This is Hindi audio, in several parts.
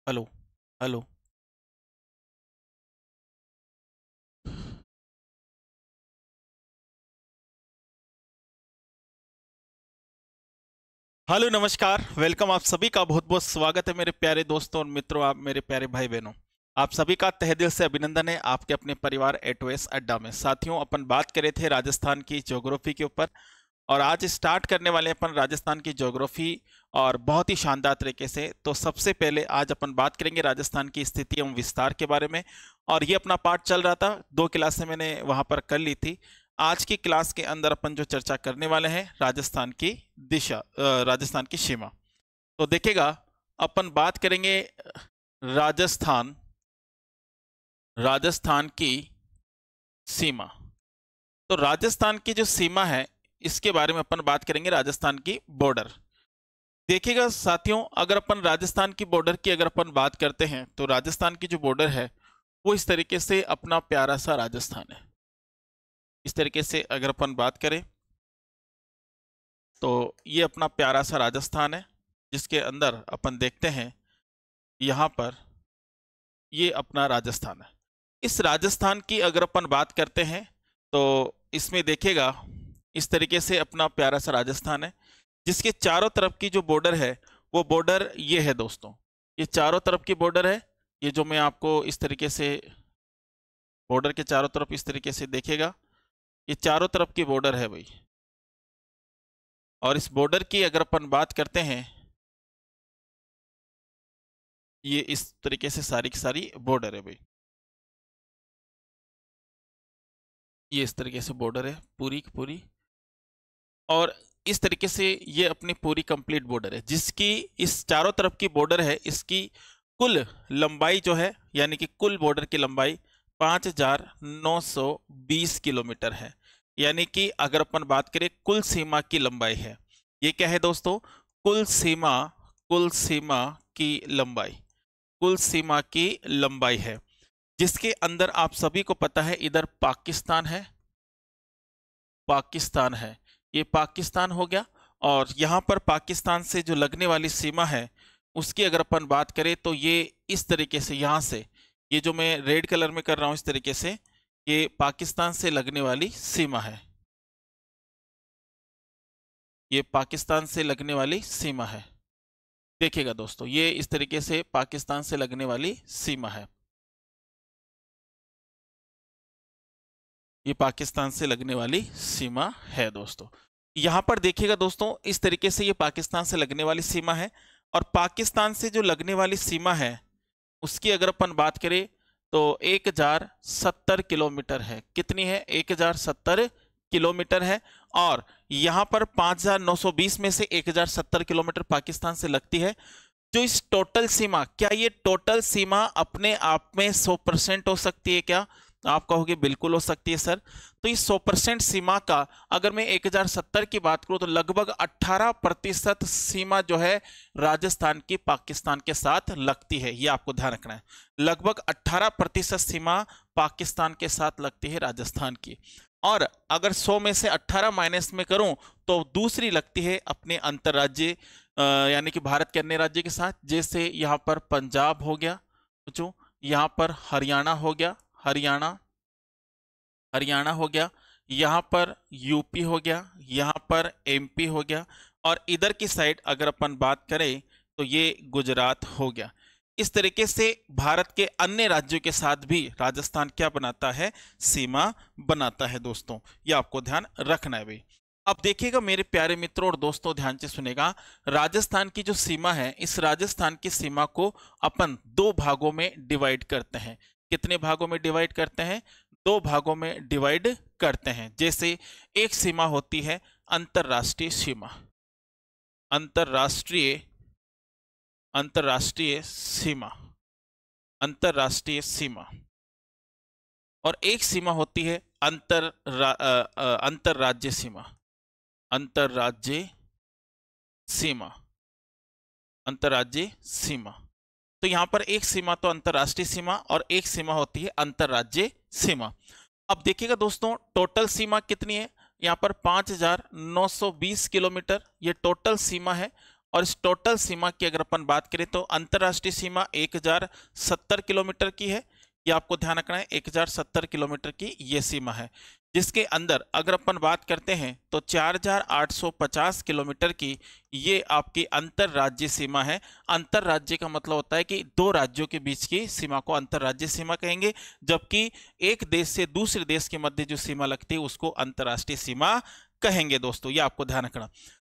हेलो। हेलो। हेलो, नमस्कार, वेलकम। आप सभी का बहुत बहुत स्वागत है मेरे प्यारे दोस्तों और मित्रों, आप मेरे प्यारे भाई बहनों। आप सभी का तहे दिल से अभिनंदन है आपके अपने परिवार एटोएस अड्डा में। साथियों, अपन बात करे थे राजस्थान की ज्योग्राफी के ऊपर और आज स्टार्ट करने वाले हैं अपन राजस्थान की ज्योग्राफी और बहुत ही शानदार तरीके से। तो सबसे पहले आज अपन बात करेंगे राजस्थान की स्थिति एवं विस्तार के बारे में। और ये अपना पार्ट चल रहा था, 2 क्लासें मैंने वहां पर कर ली थी। आज की क्लास के अंदर अपन जो चर्चा करने वाले हैं राजस्थान की दिशा, राजस्थान की सीमा। तो देखिएगा, अपन बात करेंगे राजस्थान राजस्थान की सीमा। तो राजस्थान की जो सीमा है इसके बारे में अपन बात करेंगे, राजस्थान की बॉर्डर। देखिएगा साथियों, अगर अपन राजस्थान की बॉर्डर की अगर अपन बात करते हैं तो राजस्थान की जो बॉर्डर है वो इस तरीके से अपना प्यारा सा राजस्थान है। इस तरीके से अगर अपन बात करें तो ये अपना प्यारा सा राजस्थान है, जिसके अंदर अपन देखते हैं यहाँ पर ये अपना राजस्थान है। इस राजस्थान की अगर अपन बात करते हैं तो इसमें देखिएगा इस तरीके से अपना प्यारा सा राजस्थान है, जिसके चारों तरफ की जो बॉर्डर है वो बॉर्डर ये है दोस्तों। ये चारों तरफ की बॉर्डर है। ये जो मैं आपको इस तरीके से बॉर्डर के चारों तरफ इस तरीके से देखेगा, ये चारों तरफ की बॉर्डर है भाई। और इस बॉर्डर की अगर अपन बात करते हैं, ये इस तरीके से सारी की सारी बॉर्डर है भाई। ये इस तरीके से बॉर्डर है पूरी की पूरी। और इस तरीके से ये अपनी पूरी कंप्लीट बॉर्डर है, जिसकी इस चारों तरफ की बॉर्डर है, इसकी कुल लंबाई जो है यानी कि कुल बॉर्डर की लंबाई 5,920 किलोमीटर है। यानी कि अगर अपन बात करें कुल सीमा की लंबाई है, ये क्या है दोस्तों? कुल सीमा की लंबाई, कुल सीमा की लंबाई है, जिसके अंदर आप सभी को पता है इधर पाकिस्तान है, पाकिस्तान है, ये पाकिस्तान हो गया। और यहाँ पर पाकिस्तान से जो लगने वाली सीमा है उसकी अगर अपन बात करें तो ये इस तरीके से, यहाँ से ये जो मैं रेड कलर में कर रहा हूँ इस तरीके से, ये पाकिस्तान से लगने वाली सीमा है। ये पाकिस्तान से लगने वाली सीमा है। देखिएगा दोस्तों, ये इस तरीके से पाकिस्तान से लगने वाली सीमा है। ये पाकिस्तान से लगने वाली सीमा है दोस्तों। यहां पर देखिएगा दोस्तों, इस तरीके से ये पाकिस्तान से लगने वाली सीमा है। और पाकिस्तान से जो लगने वाली सीमा है उसकी अगर अपन बात करें तो 1070 किलोमीटर है। कितनी है? 1070 किलोमीटर है। और यहां पर 5,920 में से 1070 किलोमीटर पाकिस्तान से लगती है। जो इस टोटल सीमा, क्या ये टोटल सीमा अपने आप में 100% हो सकती है क्या? आप कहोगे बिल्कुल हो सकती है सर। तो इस 100% सीमा का अगर मैं 1070 की बात करूं तो लगभग 18% सीमा जो है राजस्थान की पाकिस्तान के साथ लगती है। ये आपको ध्यान रखना है, लगभग 18% सीमा पाकिस्तान के साथ लगती है राजस्थान की। और अगर 100 में से 18 माइनस में करूं तो दूसरी लगती है अपने अंतर्राज्यीय यानी कि भारत के अन्य राज्य के साथ। जैसे यहाँ पर पंजाब हो गया, जो यहाँ पर हरियाणा हो गया, हरियाणा हरियाणा हो गया, यहाँ पर यूपी हो गया, यहाँ पर एमपी हो गया। और इधर की साइड अगर अपन बात करें तो ये गुजरात हो गया। इस तरीके से भारत के अन्य राज्यों के साथ भी राजस्थान क्या बनाता है? सीमा बनाता है दोस्तों। ये आपको ध्यान रखना है भाई। अब देखिएगा मेरे प्यारे मित्रों और दोस्तों, ध्यान से सुनेगा। राजस्थान की जो सीमा है, इस राजस्थान की सीमा को अपन 2 भागों में डिवाइड करते हैं। कितने भागों में डिवाइड करते हैं? 2 भागों में डिवाइड करते हैं। जैसे एक सीमा होती है अंतरराष्ट्रीय सीमा, अंतरराष्ट्रीय अंतरराष्ट्रीय सीमा, अंतरराष्ट्रीय सीमा। और एक सीमा होती है अंतरराज्य सीमा, अंतरराज्य सीमा, अंतरराज्य सीमा। तो यहां पर एक सीमा तो अंतरराष्ट्रीय सीमा और एक सीमा होती है अंतरराज्य सीमा। अब देखिएगा दोस्तों, टोटल सीमा कितनी है? यहाँ पर 5,920 किलोमीटर ये टोटल सीमा है। और इस टोटल सीमा की अगर अपन बात करें तो अंतरराष्ट्रीय सीमा 1070 किलोमीटर की है। ये आपको ध्यान रखना है, 1070 किलोमीटर की ये सीमा है, जिसके अंदर अगर अपन बात करते हैं तो 4850 किलोमीटर की ये आपकी अंतरराज्यीय सीमा है। अंतरराज्य का मतलब होता है कि दो राज्यों के बीच की सीमा को अंतरराज्यीय सीमा कहेंगे, जबकि एक देश से दूसरे देश के मध्य जो सीमा लगती है उसको अंतरराष्ट्रीय सीमा कहेंगे दोस्तों, ये आपको ध्यान रखना।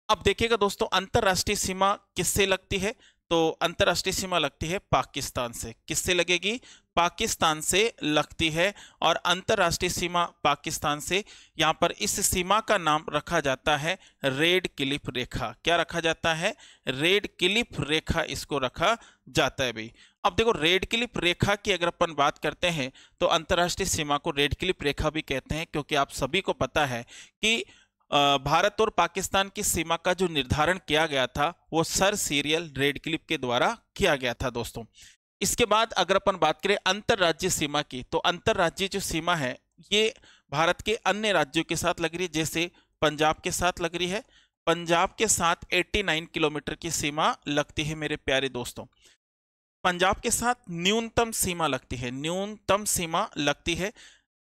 अब देखिएगा दोस्तों, अंतरराष्ट्रीय सीमा किससे लगती है? तो अंतरराष्ट्रीय सीमा लगती है पाकिस्तान से। किससे लगेगी? पाकिस्तान से लगती है। और अंतरराष्ट्रीय सीमा पाकिस्तान से, यहां पर इस सीमा का नाम रखा जाता है रेड क्लिफ रेखा। क्या रखा जाता है? रेड क्लिफ रेखा इसको रखा जाता है भाई। अब देखो, रेड क्लिफ रेखा की अगर अपन बात करते हैं तो अंतरराष्ट्रीय सीमा को रेड क्लिफ रेखा भी कहते हैं, क्योंकि आप सभी को पता है कि भारत और पाकिस्तान की सीमा का जो निर्धारण किया गया था वो सर सीरियल रेड क्लिफ के द्वारा किया गया था दोस्तों। इसके बाद अगर अपन बात करें अंतरराज्यीय सीमा की, तो अंतरराज्यीय जो सीमा है ये भारत के अन्य राज्यों के साथ लग रही है। जैसे पंजाब के साथ लग रही है, पंजाब के साथ 89 किलोमीटर की सीमा लगती है मेरे प्यारे दोस्तों। पंजाब के साथ न्यूनतम सीमा लगती है, न्यूनतम सीमा लगती है।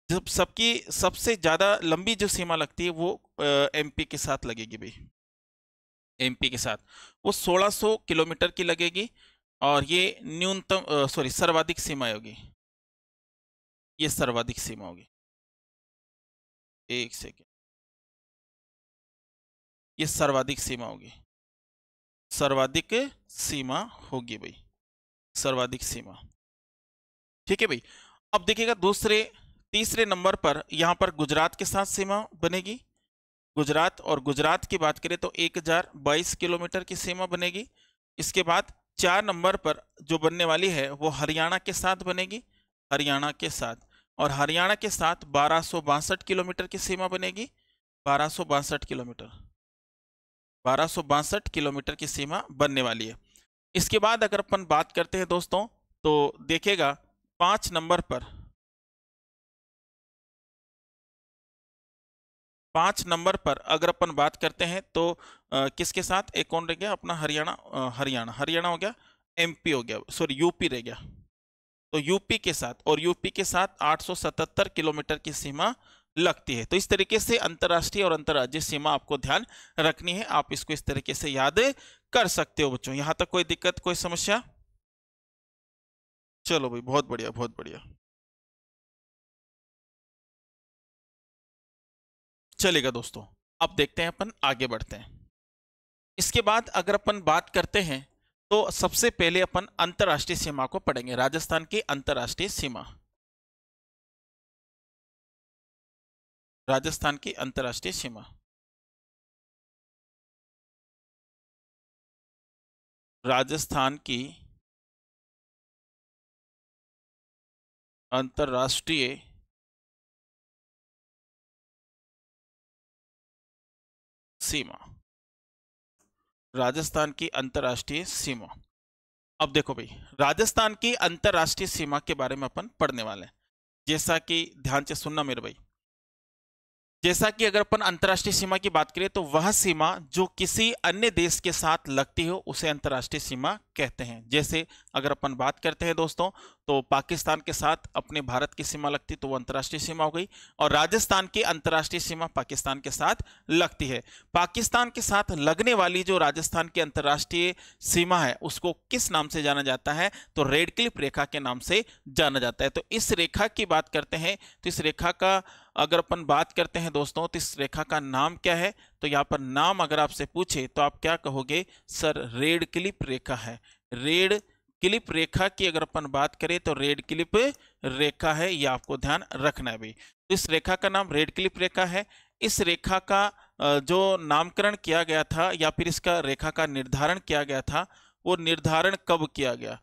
जब सबकी सबसे ज्यादा लंबी जो सीमा लगती है वो एमपी के साथ लगेगी भाई। एमपी के साथ वो 1600 किलोमीटर की लगेगी, और ये न्यूनतम सर्वाधिक सीमा होगी। ये सर्वाधिक सीमा होगी। एक सेकेंड, ये सर्वाधिक सीमा होगी। सर्वाधिक सीमा होगी भाई, सर्वाधिक सीमा। ठीक है भाई। अब देखिएगा तीसरे नंबर पर यहां पर गुजरात के साथ सीमा बनेगी। गुजरात, और गुजरात की बात करें तो 1022 किलोमीटर की सीमा बनेगी। इसके बाद 4 नंबर पर जो बनने वाली है वो हरियाणा के साथ बनेगी, हरियाणा के साथ, और हरियाणा के साथ 1262 किलोमीटर की सीमा बनेगी। 1262 किलोमीटर, 1262 किलोमीटर की सीमा बनने वाली है। इसके बाद अगर अपन बात करते हैं दोस्तों तो देखिएगा 5 नंबर पर, 5 नंबर पर अगर अपन बात करते हैं तो किसके साथ? एक कौन रह गया अपना? हरियाणा, हरियाणा हो गया, एमपी हो गया, सॉरी यूपी रह गया। तो यूपी के साथ, और यूपी के साथ 877 किलोमीटर की सीमा लगती है। तो इस तरीके से अंतरराष्ट्रीय और अंतरराज्यीय सीमा आपको ध्यान रखनी है। आप इसको इस तरीके से याद कर सकते हो बच्चों। यहां तक कोई दिक्कत, कोई समस्या? चलो भाई, बहुत बढ़िया, बहुत बढ़िया, चलेगा दोस्तों। अब देखते हैं, अपन आगे बढ़ते हैं। इसके बाद अगर अपन बात करते हैं तो सबसे पहले अपन अंतरराष्ट्रीय सीमा को पढ़ेंगे। राजस्थान की अंतरराष्ट्रीय सीमा, राजस्थान की अंतरराष्ट्रीय सीमा, राजस्थान की अंतरराष्ट्रीय सीमा, राजस्थान की अंतरराष्ट्रीय सीमा। अब देखो भाई, राजस्थान की अंतरराष्ट्रीय सीमा के बारे में अपन पढ़ने वाले हैं। जैसा कि ध्यान से सुनना मेरे भाई, जैसा कि अगर अपन अंतरराष्ट्रीय सीमा की बात करें तो वह सीमा जो किसी अन्य देश के साथ लगती हो उसे अंतरराष्ट्रीय सीमा कहते हैं। जैसे अगर अपन बात करते हैं दोस्तों तो पाकिस्तान के साथ अपने भारत की सीमा लगती तो वो अंतरराष्ट्रीय सीमा हो गई, और राजस्थान की अंतरराष्ट्रीय सीमा पाकिस्तान के साथ लगती है। पाकिस्तान के साथ लगने वाली जो राजस्थान की अंतरराष्ट्रीय सीमा है उसको किस नाम से जाना जाता है? तो रेड क्लिफ रेखा के नाम से जाना जाता है। तो इस रेखा की बात करते हैं तो इस रेखा का अगर अपन बात करते हैं दोस्तों तो इस रेखा का नाम क्या है? तो यहाँ पर नाम अगर आपसे पूछे तो आप क्या कहोगे? सर रेड क्लिफ रेखा है। रेड क्लिफ रेखा की अगर अपन बात करें तो रेड क्लिफ रेखा है, ये आपको ध्यान रखना है भाई। तो इस रेखा का नाम रेड क्लिफ रेखा है। इस रेखा का जो नामकरण किया गया था या फिर इसका रेखा का निर्धारण किया गया था, वो निर्धारण कब किया गया?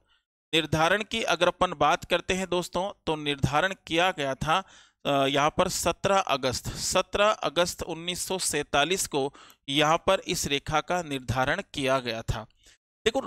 निर्धारण की अगर अपन बात करते हैं दोस्तों तो निर्धारण किया गया था यहाँ पर 17 अगस्त 1947 को यहाँ पर इस रेखा का निर्धारण किया गया था। देखो,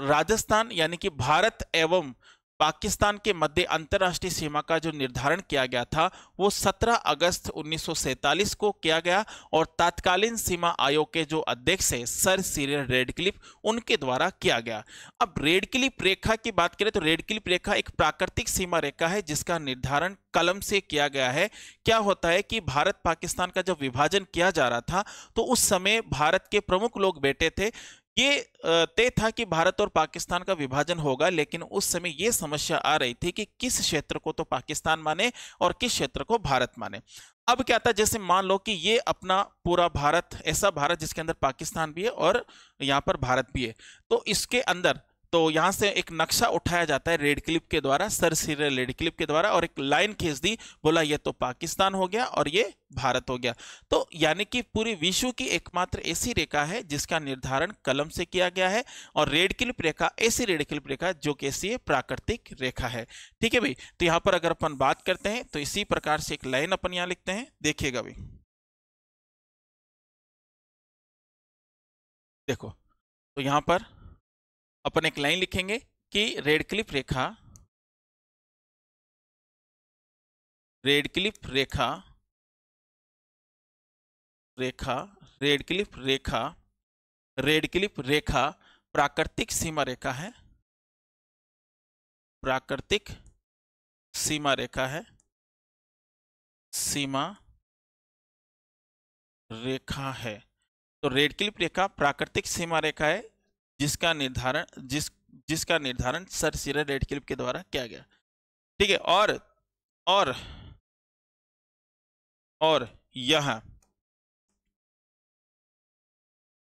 राजस्थान यानी कि भारत एवं पाकिस्तान के मध्य अंतर्राष्ट्रीय सीमा का जो निर्धारण किया गया था वो 17 अगस्त 1947 को किया गया और तत्कालीन सीमा आयोग के जो अध्यक्ष है सर सिरिल रेडक्लिफ उनके द्वारा किया गया। अब रेडक्लिफ रेखा की बात करें तो रेडक्लिफ रेखा एक प्राकृतिक सीमा रेखा है जिसका निर्धारण कलम से किया गया है। क्या होता है कि भारत पाकिस्तान का जब विभाजन किया जा रहा था तो उस समय भारत के प्रमुख लोग बैठे थे। ये तय था कि भारत और पाकिस्तान का विभाजन होगा, लेकिन उस समय यह समस्या आ रही थी कि किस क्षेत्र को तो पाकिस्तान माने और किस क्षेत्र को भारत माने। अब क्या था, जैसे मान लो कि ये अपना पूरा भारत, ऐसा भारत जिसके अंदर पाकिस्तान भी है और यहां पर भारत भी है, तो इसके अंदर तो यहां से एक नक्शा उठाया जाता है रेडक्लिफ के द्वारा, सर सिरिल रेडक्लिफ के द्वारा, और एक लाइन खींच दी, बोला ये तो पाकिस्तान हो गया और ये भारत हो गया। तो यानी कि पूरी विश्व की एकमात्र ऐसी रेखा है जिसका निर्धारण कलम से किया गया है, और रेडक्लिफ रेखा ऐसी रेडक्लिफ रेखा जो कि ऐसी प्राकृतिक रेखा है। ठीक है भाई, तो यहां पर अगर अपन बात करते हैं तो इसी प्रकार से एक लाइन अपन यहां लिखते हैं, देखिएगा भाई, देखो, तो यहां पर अपन एक लाइन लिखेंगे कि रेडक्लिफ रेखा, रेडक्लिफ रेखा, रेखा, रेडक्लिफ रेखा, रेडक्लिफ रेखा प्राकृतिक सीमा रेखा है, प्राकृतिक सीमा रेखा है, सीमा रेखा है। तो रेडक्लिफ रेखा प्राकृतिक सीमा रेखा है जिसका निर्धारण जिसका निर्धारण सर सिरिल रेडक्लिफ के द्वारा किया गया। ठीक है, और और यह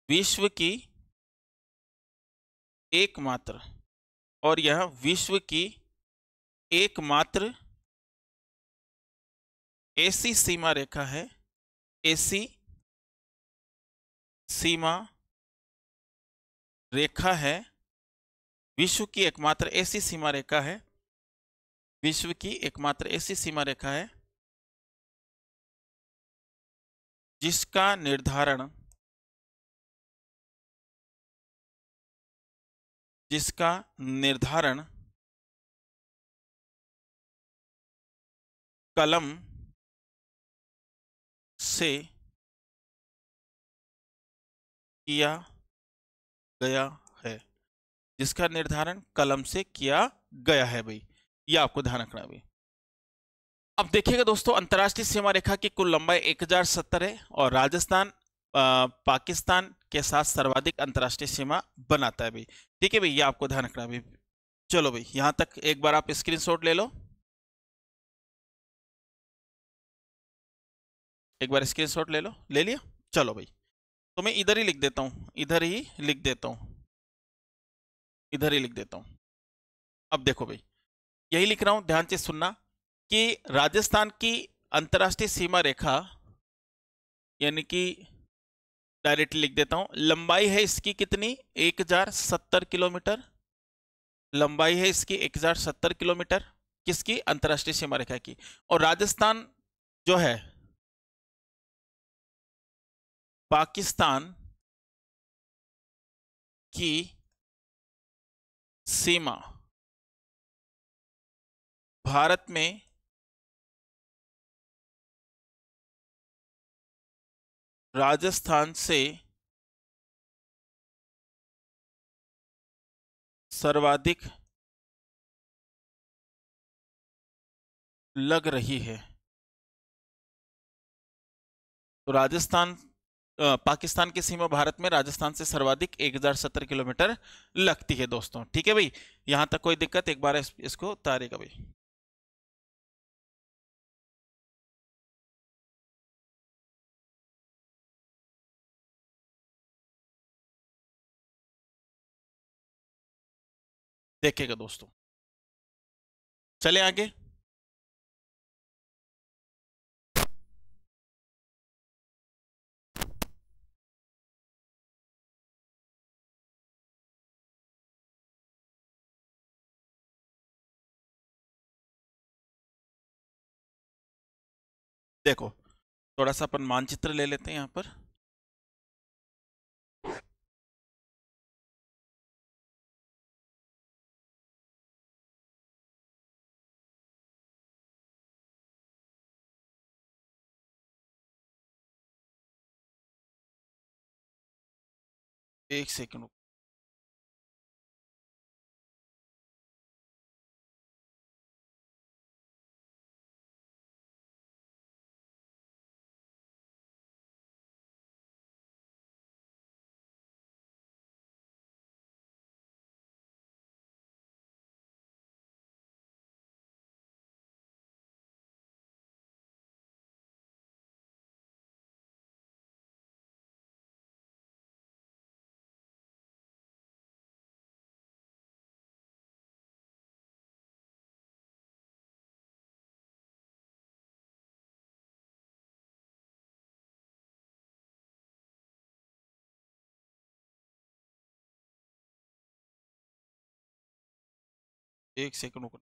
विश्व की एकमात्र, और यह विश्व की एकमात्र ऐसी सीमा रेखा है, ऐसी सीमा रेखा है, विश्व की एकमात्र ऐसी सीमा रेखा है, विश्व की एकमात्र ऐसी सीमा रेखा है जिसका निर्धारण, जिसका निर्धारण कलम से किया गया है, जिसका निर्धारण कलम से किया गया है भाई, ये आपको ध्यान रखना है भाई। अब देखिएगा दोस्तों, अंतर्राष्ट्रीय सीमा रेखा की कुल लंबाई 1070 है और राजस्थान पाकिस्तान के साथ सर्वाधिक अंतर्राष्ट्रीय सीमा बनाता है भाई। ठीक है भाई, ये आपको ध्यान रखना है भाई। चलो भाई, यहां तक एक बार आप स्क्रीनशॉट ले लो, एक बार स्क्रीनशॉट ले लो, ले लिया? चलो भाई, तो मैं इधर ही लिख देता हूं, इधर ही लिख देता हूं, इधर ही लिख देता हूं। अब देखो भाई, यही लिख रहा हूं, ध्यान से सुनना कि राजस्थान की अंतर्राष्ट्रीय सीमा रेखा, यानी कि डायरेक्टली लिख देता हूं, लंबाई है इसकी कितनी, 1070 किलोमीटर, लंबाई है इसकी 1070 किलोमीटर, किसकी, अंतर्राष्ट्रीय सीमा रेखा की। और राजस्थान जो है पाकिस्तान की सीमा भारत में राजस्थान से सर्वाधिक लग रही है। तो राजस्थान पाकिस्तान की सीमा भारत में राजस्थान से सर्वाधिक 1070 किलोमीटर लगती है दोस्तों। ठीक है भाई, यहां तक कोई दिक्कत, एक बार इसको उतारेगा भाई। देखिएगा दोस्तों, चले आगे। देखो, थोड़ा सा अपन मानचित्र ले लेते हैं यहां पर। एक सेकंड। एक सेकंड रुको।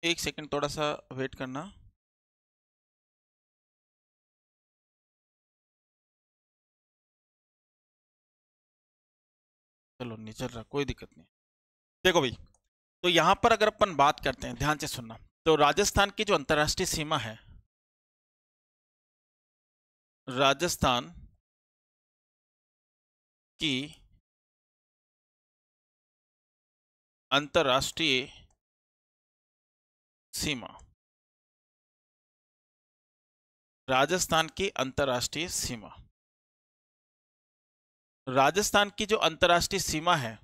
एक सेकंड थोड़ा सा वेट करना। चलो नहीं चल रहा, कोई दिक्कत नहीं। देखो भाई, तो यहां पर अगर अपन बात करते हैं, ध्यान से सुनना। तो राजस्थान की जो अंतरराष्ट्रीय सीमा है, राजस्थान की अंतरराष्ट्रीय सीमा, राजस्थान की अंतरराष्ट्रीय सीमा, राजस्थान की जो अंतरराष्ट्रीय सीमा है,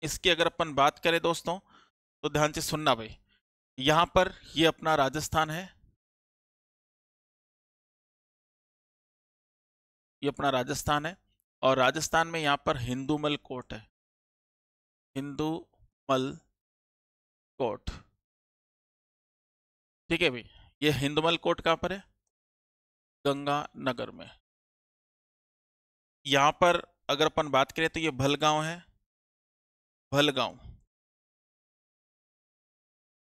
इसकी अगर अपन बात करें दोस्तों, तो ध्यान से सुनना भाई। यहां पर ये अपना राजस्थान है, ये अपना राजस्थान है, और राजस्थान में यहां पर हिंदूमल कोट है, हिंदूमल कोट। ठीक है भाई, ये हिंदूमल कोट कहां पर है? गंगानगर में। यहां पर अगर अपन बात करें तो ये भलगांव है, भलगांव,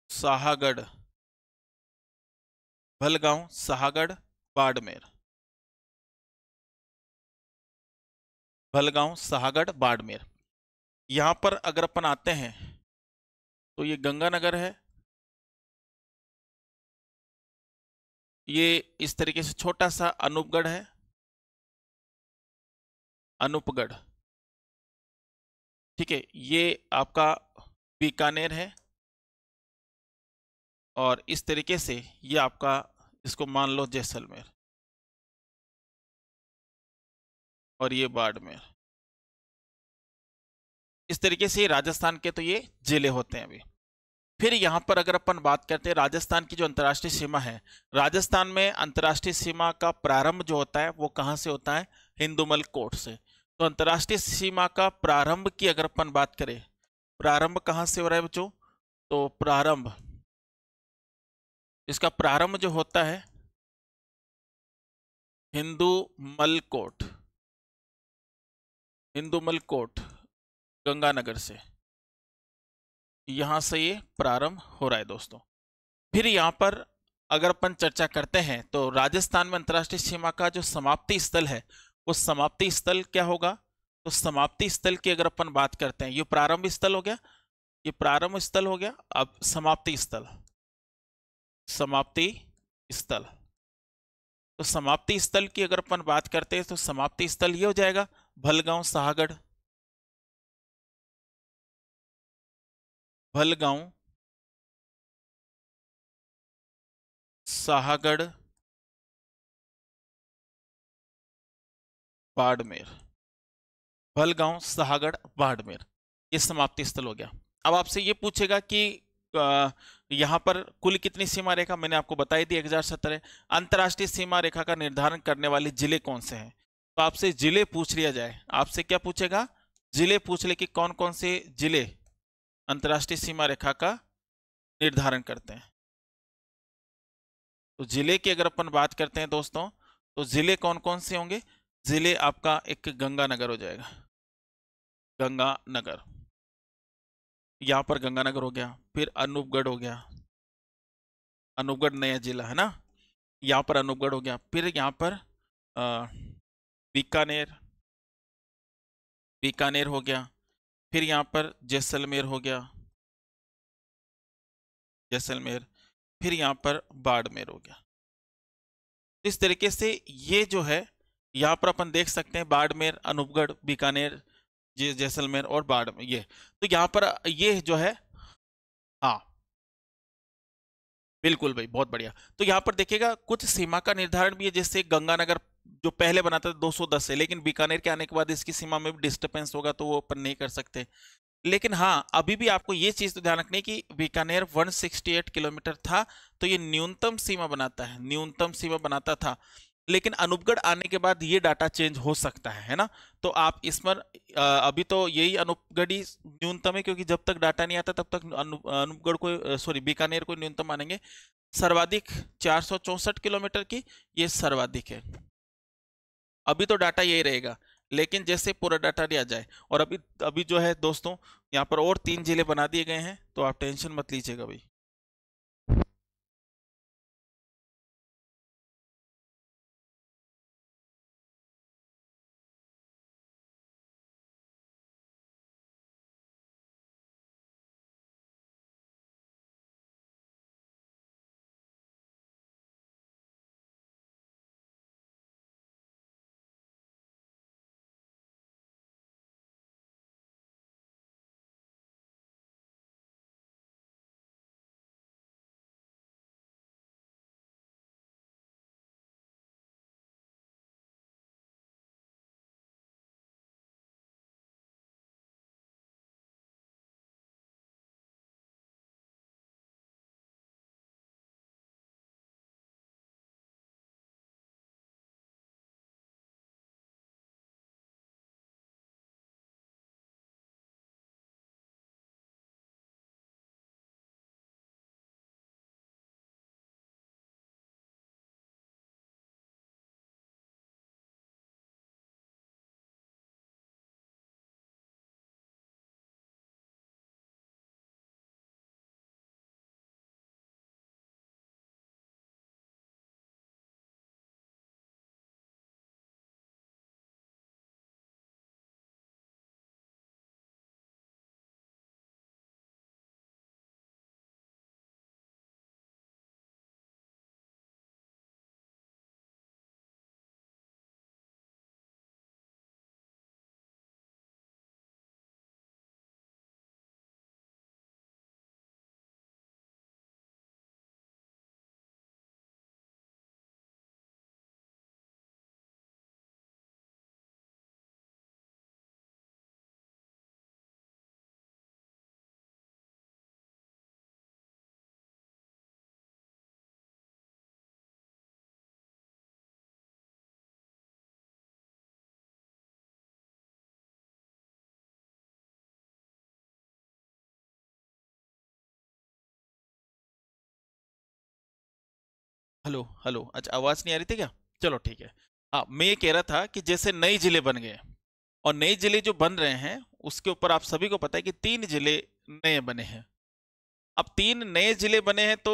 साहागढ़, भलगांव, साहागढ़, बाड़मेर, भलगांव, साहागढ़, बाड़मेर। यहां पर अगर अपन आते हैं तो ये गंगानगर है, ये इस तरीके से छोटा सा अनूपगढ़ है, अनूपगढ़। ठीक है, ये आपका बीकानेर है, और इस तरीके से ये आपका, इसको मान लो जैसलमेर, और ये बाड़मेर। इस तरीके से राजस्थान के तो ये जिले होते हैं अभी। फिर यहां पर अगर अपन बात करते हैं राजस्थान की जो अंतर्राष्ट्रीय सीमा है, राजस्थान में अंतर्राष्ट्रीय सीमा का प्रारंभ जो होता है वो कहां से होता है? हिंदूमल कोट से। तो अंतर्राष्ट्रीय सीमा का प्रारंभ की अगर अपन बात करें, प्रारंभ कहां से हो रहा है बच्चों? तो प्रारंभ, इसका प्रारंभ जो होता है हिंदूमल कोट, हिंदूमल कोट गंगानगर से, यहां से ये प्रारंभ हो रहा है दोस्तों। फिर यहां पर अगर अपन चर्चा करते हैं तो राजस्थान में अंतर्राष्ट्रीय सीमा का जो समाप्ति स्थल है, वो समाप्ति स्थल क्या होगा? तो समाप्ति स्थल की अगर अपन बात करते हैं, ये प्रारंभ स्थल हो गया, ये प्रारंभ स्थल हो गया, अब समाप्ति स्थल, समाप्ति स्थल। तो समाप्ति स्थल की अगर अपन बात करते हैं तो समाप्ति स्थल ये हो जाएगा भलगांव, साहागढ़, भलगांव, साहागढ़, बाड़मेर, भलगांव, साहागढ़, बाड़मेर, ये समाप्ति स्थल हो गया। अब आपसे ये पूछेगा कि यहां पर कुल कितनी सीमा रेखा? मैंने आपको बताई दी 1070 है। अंतरराष्ट्रीय सीमा रेखा का निर्धारण करने वाले जिले कौन से हैं? तो आपसे जिले पूछ लिया जाए, आपसे क्या पूछेगा? जिले पूछ ले कि कौन कौन से जिले अंतरराष्ट्रीय सीमा रेखा का निर्धारण करते हैं। तो जिले की अगर अपन बात करते हैं दोस्तों, तो जिले कौन कौन से होंगे? जिले आपका एक गंगानगर हो जाएगा, गंगानगर, यहां पर गंगानगर हो गया। फिर अनूपगढ़ हो गया, अनूपगढ़ नया जिला है ना। यहाँ पर अनूपगढ़ हो गया, फिर यहाँ पर बीकानेर, बीकानेर हो गया, फिर यहाँ पर जैसलमेर हो गया, जैसलमेर, फिर यहाँ पर बाड़मेर हो गया। इस तरीके से ये जो है यहाँ पर अपन देख सकते हैं बाड़मेर, अनूपगढ़, बीकानेर, जैसलमेर और बाड़मेर, ये तो यहाँ पर ये जो है, हाँ बिल्कुल भाई, बहुत बढ़िया। तो यहाँ पर देखिएगा कुछ सीमा का निर्धारण भी है, जैसे गंगानगर जो पहले बना था 210 है, लेकिन बीकानेर के आने के बाद इसकी सीमा में भी डिस्टर्बेंस होगा तो वो अपन नहीं कर सकते। लेकिन हाँ, अभी भी आपको ये चीज तो ध्यान रखनी है कि बीकानेर 168 किलोमीटर था, तो ये न्यूनतम सीमा बनाता है, न्यूनतम सीमा बनाता था। लेकिन अनूपगढ़ आने के बाद ये डाटा चेंज हो सकता है ना। तो आप इस पर अभी तो यही अनूपगढ़ ही न्यूनतम है, क्योंकि जब तक डाटा नहीं आता तब तक अनूपगढ़ को, सॉरी, बीकानेर को न्यूनतम मानेंगे। सर्वाधिक 464 किलोमीटर की ये सर्वाधिक है। अभी तो डाटा यही रहेगा, लेकिन जैसे पूरा डाटा दिया जाए, और अभी अभी जो है दोस्तों यहाँ पर और 3 जिले बना दिए गए हैं, तो आप टेंशन मत लीजिएगा भाई। हेलो हेलो, अच्छा आवाज नहीं आ रही थी क्या? चलो ठीक है। हाँ, मैं ये कह रहा था कि जैसे नए जिले बन गए, और नए जिले जो बन रहे हैं उसके ऊपर आप सभी को पता है कि 3 जिले नए बने हैं। अब 3 नए जिले बने हैं, तो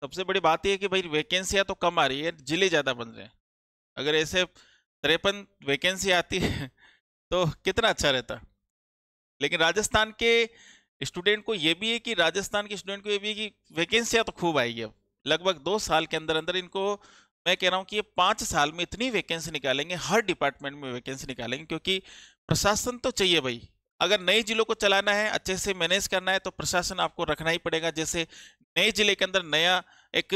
सबसे बड़ी बात यह है कि भाई वैकेंसियां तो कम आ रही है, जिले ज्यादा बन रहे हैं। अगर ऐसे 53 वैकेंसी आती है तो कितना अच्छा रहता। लेकिन राजस्थान के स्टूडेंट को ये भी है कि राजस्थान के स्टूडेंट को ये भी है कि वैकेंसियां तो खूब आएगी। अब लगभग 2 साल के अंदर अंदर इनको, मैं कह रहा हूँ कि ये 5 साल में इतनी वैकेंसी निकालेंगे, हर डिपार्टमेंट में वैकेंसी निकालेंगे, क्योंकि प्रशासन तो चाहिए भाई। अगर नए जिलों को चलाना है, अच्छे से मैनेज करना है, तो प्रशासन आपको रखना ही पड़ेगा। जैसे नए जिले के अंदर नया एक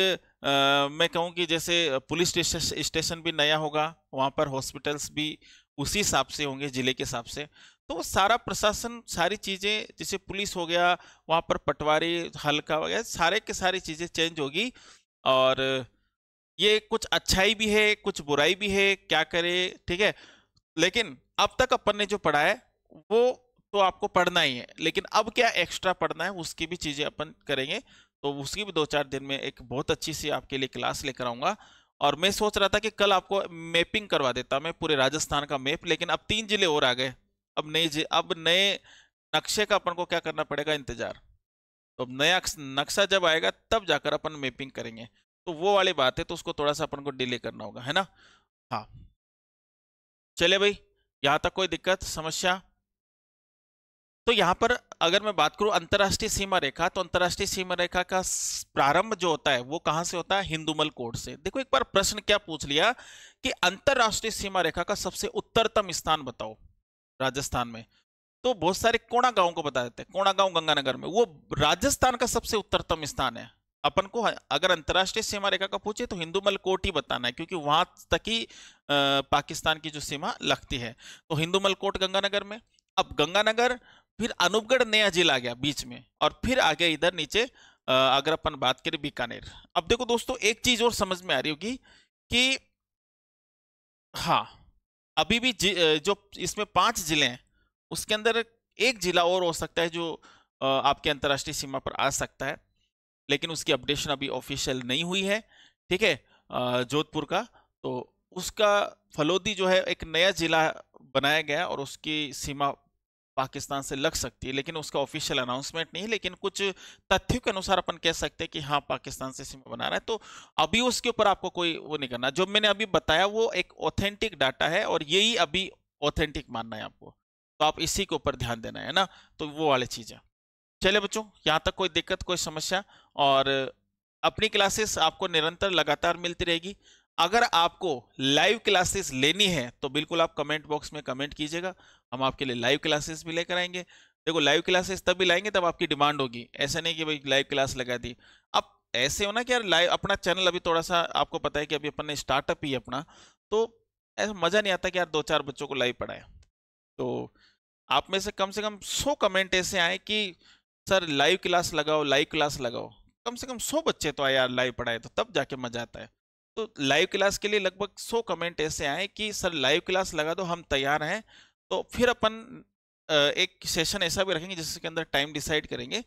मैं कहूँ कि जैसे पुलिस स्टेशन भी नया होगा, वहाँ पर हॉस्पिटल्स भी उसी हिसाब से होंगे जिले के हिसाब से। तो वो सारा प्रशासन, सारी चीज़ें, जैसे पुलिस हो गया, वहाँ पर पटवारी, हल्का वगैरह, सारे के सारी चीज़ें चेंज होगी। और ये कुछ अच्छाई भी है, कुछ बुराई भी है, क्या करे, ठीक है। लेकिन अब तक अपन ने जो पढ़ा है वो तो आपको पढ़ना ही है, लेकिन अब क्या एक्स्ट्रा पढ़ना है उसकी भी चीजें अपन करेंगे। तो उसकी भी 2-4 दिन में एक बहुत अच्छी सी आपके लिए क्लास लेकर आऊंगा। और मैं सोच रहा था कि कल आपको मैपिंग करवा देता मैं पूरे राजस्थान का मैप, लेकिन अब 3 जिले और आ गए। अब नए नक्शे का अपन को क्या करना पड़ेगा, इंतजार। तो अब नया नक्शा जब आएगा तब जाकर अपन मैपिंग करेंगे। तो वो वाली बात है, तो उसको थोड़ा सा अपन को डिले करना होगा, है ना। हाँ चलिए भाई, यहां तक कोई दिक्कत समस्या। तो यहां पर अगर मैं बात करूं अंतरराष्ट्रीय सीमा रेखा, तो अंतरराष्ट्रीय सीमा रेखा का प्रारंभ जो होता है वो कहां से होता है, हिंदुमल कोड से। देखो एक बार प्रश्न क्या पूछ लिया कि अंतरराष्ट्रीय सीमा रेखा का सबसे उत्तरतम स्थान बताओ राजस्थान में, तो बहुत सारे कोणा गांव को बता देते हैं। कोणा गांव गंगानगर में, वो राजस्थान का सबसे उत्तरतम स्थान है। अपन को अगर अंतरराष्ट्रीय सीमा रेखा का पूछे तो हिंदुमल कोट ही बताना है, क्योंकि वहां तक ही पाकिस्तान की जो सीमा लगती है। तो हिंदुमल कोट गंगानगर में। अब गंगानगर, फिर अनूपगढ़ नया जिला आ गया बीच में, और फिर आगे इधर नीचे अगर अपन बात करें बीकानेर। अब देखो दोस्तों एक चीज और समझ में आ रही होगी कि हाँ, अभी भी जो इसमें 5 जिले हैं उसके अंदर एक जिला और हो सकता है जो आपके अंतरराष्ट्रीय सीमा पर आ सकता है, लेकिन उसकी अपडेशन अभी ऑफिशियल नहीं हुई है। ठीक है, जोधपुर का, तो उसका फलोदी जो है एक नया जिला बनाया गया और उसकी सीमा पाकिस्तान से लग सकती है, लेकिन उसका ऑफिशियल अनाउंसमेंट नहीं है। लेकिन कुछ तथ्यों के अनुसार अपन कह सकते हैं कि हाँ पाकिस्तान से सीमा बना रहा है। तो अभी उसके ऊपर आपको कोई वो नहीं करना, जो मैंने अभी बताया वो एक ऑथेंटिक डाटा है और यही अभी ऑथेंटिक मानना है आपको, तो आप इसी के ऊपर ध्यान देना है ना। तो वो वाली चीज है। चलिए बच्चों, यहाँ तक कोई दिक्कत कोई समस्या। और अपनी क्लासेस आपको निरंतर लगातार मिलती रहेगी। अगर आपको लाइव क्लासेस लेनी है तो बिल्कुल आप कमेंट बॉक्स में कमेंट कीजिएगा, हम आपके लिए लाइव क्लासेस भी लेकर आएंगे। देखो लाइव क्लासेस तभी लाएंगे तब आपकी डिमांड होगी, ऐसा नहीं कि भाई लाइव क्लास लगा दी। अब ऐसे हो ना कि यार लाइव, अपना चैनल अभी थोड़ा सा आपको पता है कि अभी अपन ने स्टार्टअप ही है अपना, तो ऐसा मजा नहीं आता कि यार 2-4 बच्चों को लाइव पढ़ाए। तो आप में से कम 100 कमेंट ऐसे आए कि सर लाइव क्लास लगाओ, लाइव क्लास लगाओ। कम से कम 100 बच्चे तो आए यार लाइव पढ़ाए, तो तब जाके मजा आता है। तो लाइव क्लास के लिए लगभग 100 कमेंट ऐसे आए कि सर लाइव क्लास लगा दो, हम तैयार हैं। तो फिर अपन एक सेशन ऐसा भी रखेंगे जिसके अंदर टाइम डिसाइड करेंगे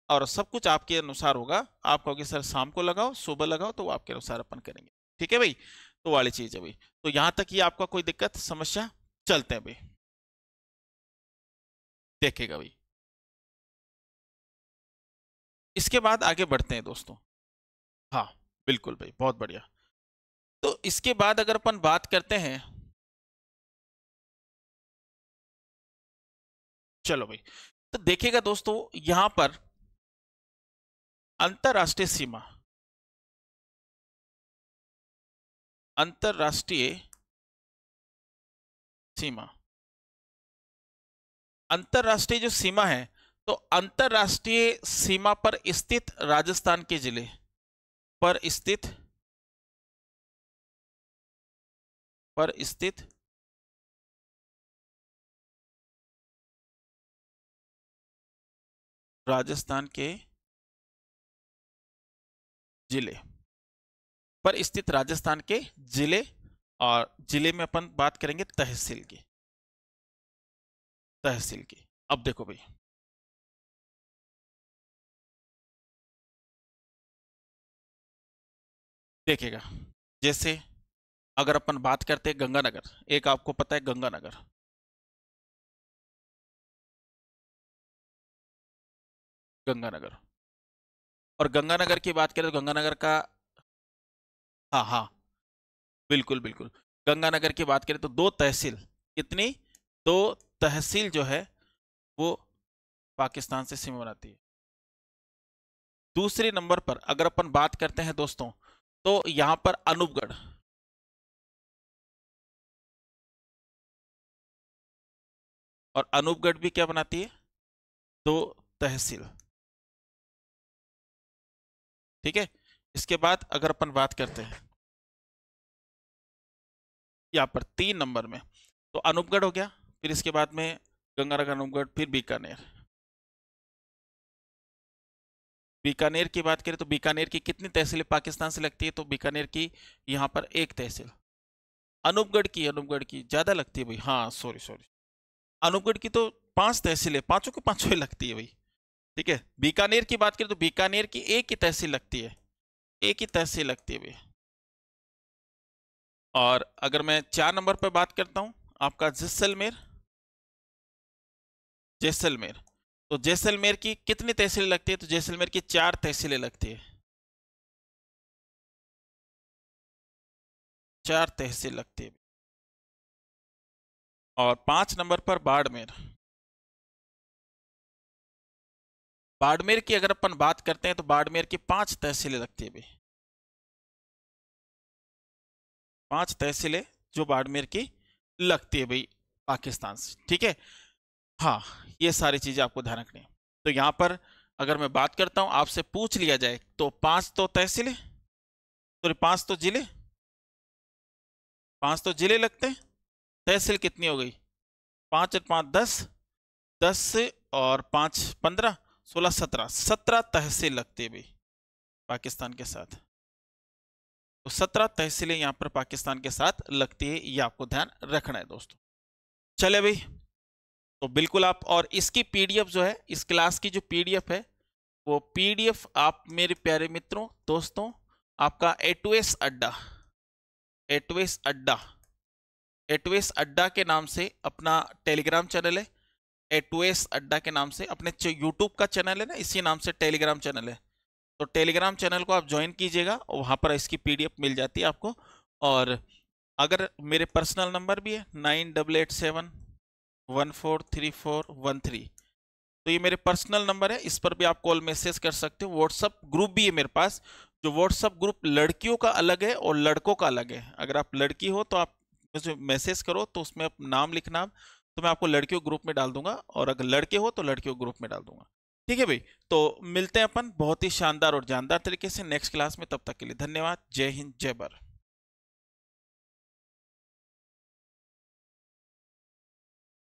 और सब कुछ आपके अनुसार होगा। आप कहोगे सर शाम को लगाओ, सुबह लगाओ, तो आपके अनुसार अपन करेंगे। ठीक है भाई, तो वाली चीज है भाई। तो यहां तक ही आपका कोई दिक्कत समस्या, चलते हैं भाई, देखेगा भाई। इसके बाद आगे बढ़ते हैं दोस्तों। हाँ बिल्कुल भाई, बहुत बढ़िया। तो इसके बाद अगर अपन बात करते हैं, चलो भाई, तो देखिएगा दोस्तों यहां पर अंतरराष्ट्रीय सीमा, अंतरराष्ट्रीय सीमा, अंतरराष्ट्रीय जो सीमा है, तो अंतरराष्ट्रीय सीमा पर स्थित राजस्थान के जिले पर स्थित, पर स्थित राजस्थान के जिले, पर स्थित राजस्थान के जिले, और जिले में अपन बात करेंगे तहसील की, तहसील की। अब देखो भाई, देखिएगा जैसे अगर अपन बात करते हैं गंगानगर, एक आपको पता है गंगानगर, गंगानगर, और गंगानगर की बात करें तो गंगानगर का, हाँ हाँ बिल्कुल बिल्कुल, गंगानगर की बात करें तो 2 तहसील, कितनी, 2 तहसील जो है वो पाकिस्तान से सीमा बनाती है। दूसरे नंबर पर अगर अपन बात करते हैं दोस्तों, तो यहां पर अनूपगढ़, और अनूपगढ़ भी क्या बनाती है, 2 तहसील। ठीक है, इसके बाद अगर अपन बात करते हैं यहाँ पर 3 नंबर में, तो अनूपगढ़ हो गया, फिर इसके बाद में गंगानगर, अनूपगढ़, फिर बीकानेर। बीकानेर की बात करें तो बीकानेर की कितनी तहसीलें पाकिस्तान से लगती है, तो बीकानेर की यहाँ पर 1 तहसील। अनूपगढ़ की, अनूपगढ़ की ज्यादा लगती है भाई, हाँ सॉरी सॉरी, अनूपगढ़ की तो 5 तहसीलें, पांचों की पांचों ही लगती है भाई। ठीक है, बीकानेर की बात करें तो बीकानेर की एक ही तहसील लगती है, एक ही तहसील लगती है भाई। और अगर मैं 4 नंबर पर बात करता हूं, आपका जैसलमेर, जैसलमेर, तो जैसलमेर की कितनी तहसीलें लगती है, तो जैसलमेर की 4 तहसीलें लगती है। 4 तहसील लगती है। और 5 नंबर पर बाड़मेर। बाड़मेर की अगर अपन बात करते हैं तो बाड़मेर की 5 तहसीलें लगती है भाई, 5 तहसीलें जो बाड़मेर की लगती है भाई पाकिस्तान से, ठीक है। हाँ, ये सारी चीजें आपको ध्यान रखनी है। तो यहां पर अगर मैं बात करता हूं, आपसे पूछ लिया जाए तो 5 तो तहसीलें, सॉरी 5 तो जिले, 5 तो जिले लगते हैं। तहसील कितनी हो गई, 5 और 5 10, 10 और 5 15, 16 17, 17 तहसील लगती है भाई पाकिस्तान के साथ। तो 17 तहसीलें यहां पर पाकिस्तान के साथ लगती है, ये आपको ध्यान रखना है दोस्तों। चले भाई, तो बिल्कुल आप, और इसकी पीडीएफ जो है, इस क्लास की जो पीडीएफ है, वो पीडीएफ आप मेरे प्यारे मित्रों दोस्तों, आपका एटवेस अड्डा, एटवेस अड्डा, एटवेस अड्डा के नाम से अपना टेलीग्राम चैनल है। एटवेस अड्डा के नाम से अपने यूट्यूब का चैनल है ना, इसी नाम से टेलीग्राम चैनल है। तो टेलीग्राम चैनल को आप ज्वाइन कीजिएगा और वहां पर इसकी पीडीएफ मिल जाती है आपको। और अगर मेरे पर्सनल नंबर भी है 9887143413, तो ये मेरे पर्सनल नंबर है, इस पर भी आप कॉल मैसेज कर सकते हो। व्हाट्सअप ग्रुप भी है मेरे पास, जो व्हाट्सअप ग्रुप लड़कियों का अलग है और लड़कों का अलग है। अगर आप लड़की हो तो आप मुझे मैसेज करो, तो उसमें आप नाम लिखना, तो मैं आपको लड़कियों ग्रुप में डाल दूंगा, और अगर लड़के हो तो लड़कियों ग्रुप में डाल दूंगा। ठीक है भाई, तो मिलते हैं अपन बहुत ही शानदार और जानदार तरीके से नेक्स्ट क्लास में। तब तक के लिए धन्यवाद। जय हिंद, जय भारत।